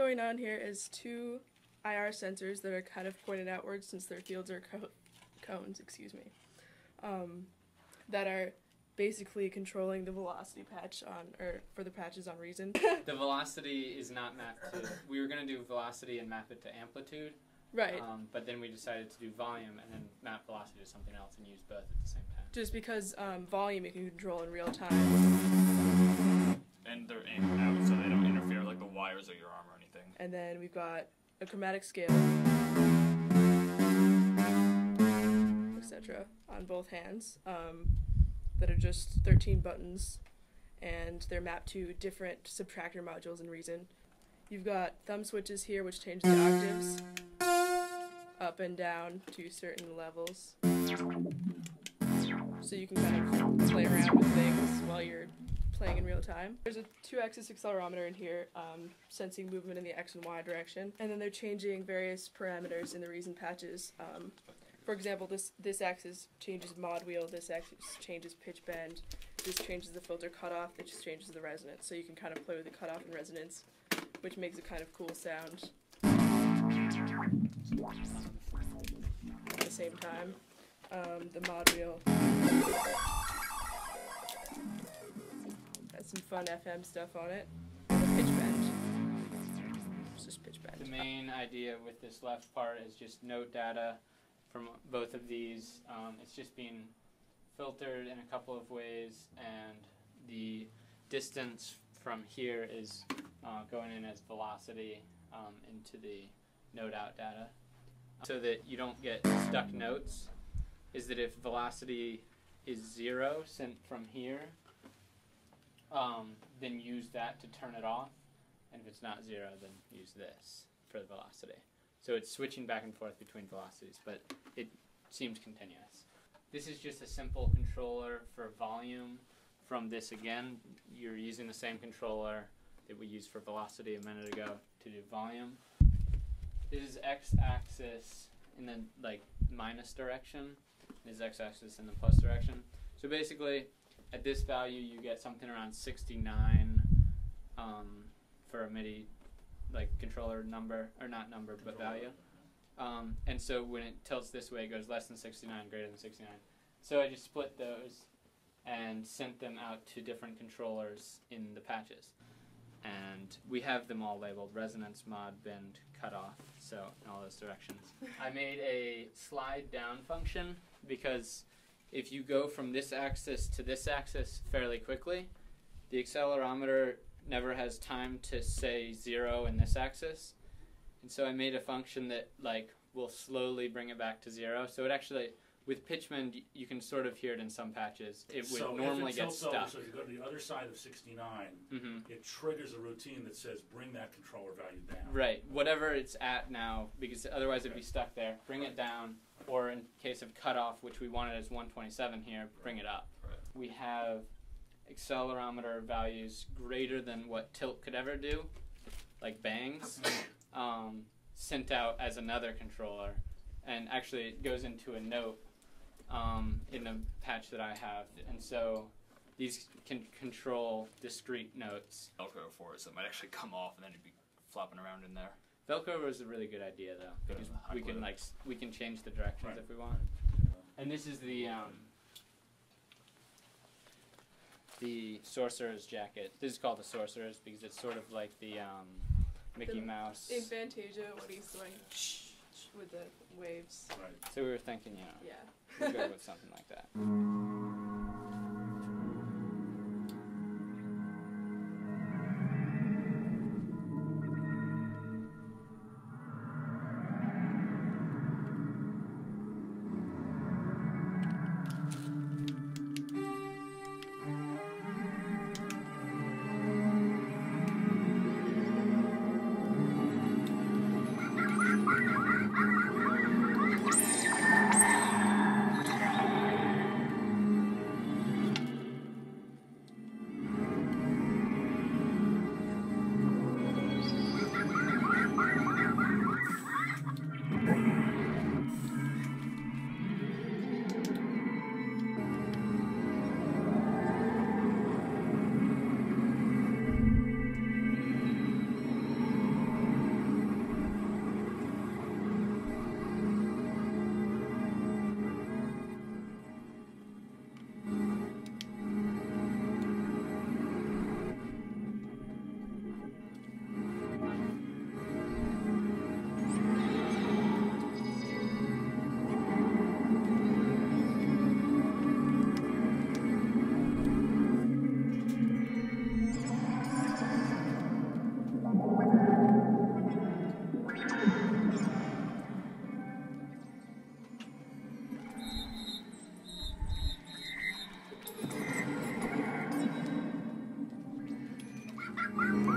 going on here is two IR sensors that are kind of pointed outwards since their fields are cones, that are basically controlling the velocity patch for the patches on reason. The velocity is not mapped to, we were going to do velocity and map it to amplitude. Right. But then we decided to do volume and then map velocity to something else and use both at the same time. Just because volume you can control in real time. And they're aimed out so they don't interfere like the wires of your arm or anything. And then we've got a chromatic scale, etc. on both hands that are just 13 buttons, and they're mapped to different subtractor modules in Reason. You've got thumb switches here which change the octaves up and down to certain levels. So you can kind of play around with things while you're playing in real time. There's a 2-axis accelerometer in here, sensing movement in the X and Y direction. And then they're changing various parameters in the Reason patches. For example, this axis changes mod wheel, this axis changes pitch bend, this changes the filter cutoff, it just changes the resonance. So you can kind of play with the cutoff and resonance, which makes a kind of cool sound at the same time. The mod wheel has some fun FM stuff on it. The pitch bend. It's just pitch bend. The main idea with this left part is just note data from both of these. It's just being filtered in a couple of ways, and the distance from here is going in as velocity into the note out data. So that you don't get stuck notes is that if velocity is 0 sent from here, then use that to turn it off, and if it's not 0, then use this for the velocity. So it's switching back and forth between velocities, but it seems continuous. This is just a simple controller for volume. From this again, you're using the same controller that we used for velocity a minute ago to do volume. This is x-axis in the minus direction. This is x-axis in the plus direction. So basically, at this value, you get something around 69 for a MIDI controller number, or not number, but value. And so when it tilts this way, it goes less than 69, greater than 69. So I just split those and sent them out to different controllers in the patches. And we have them all labeled: resonance, mod, bend, cutoff, so in all those directions. I made a slide down function because if you go from this axis to this axis fairly quickly, the accelerometer never has time to say 0 in this axis. And so I made a function that will slowly bring it back to 0. So it actually, with pitch bend, you can sort of hear it in some patches. It would normally get stuck. Over, so if you go to the other side of 69, it triggers a routine that says bring that controller value down. Right, whatever it's at now, because otherwise it'd be stuck there. Bring it down, or in case of cutoff, which we wanted as 127 here, bring it up. Right. We have accelerometer values greater than what tilt could ever do, like bangs, sent out as another controller. And actually it goes into a note in the patch that I have. And so these can control discrete notes. Velcro for it, so it might actually come off and then you'd be flopping around in there. Velcro was a really good idea though, because we can change the directions if we want. And this is the Sorcerer's jacket. This is called the Sorcerer's because it's sort of like the Mickey Mouse. In Fantasia, what he's doing with the waves. Right. So we were thinking, Yeah. we'll go with something like that. Bye.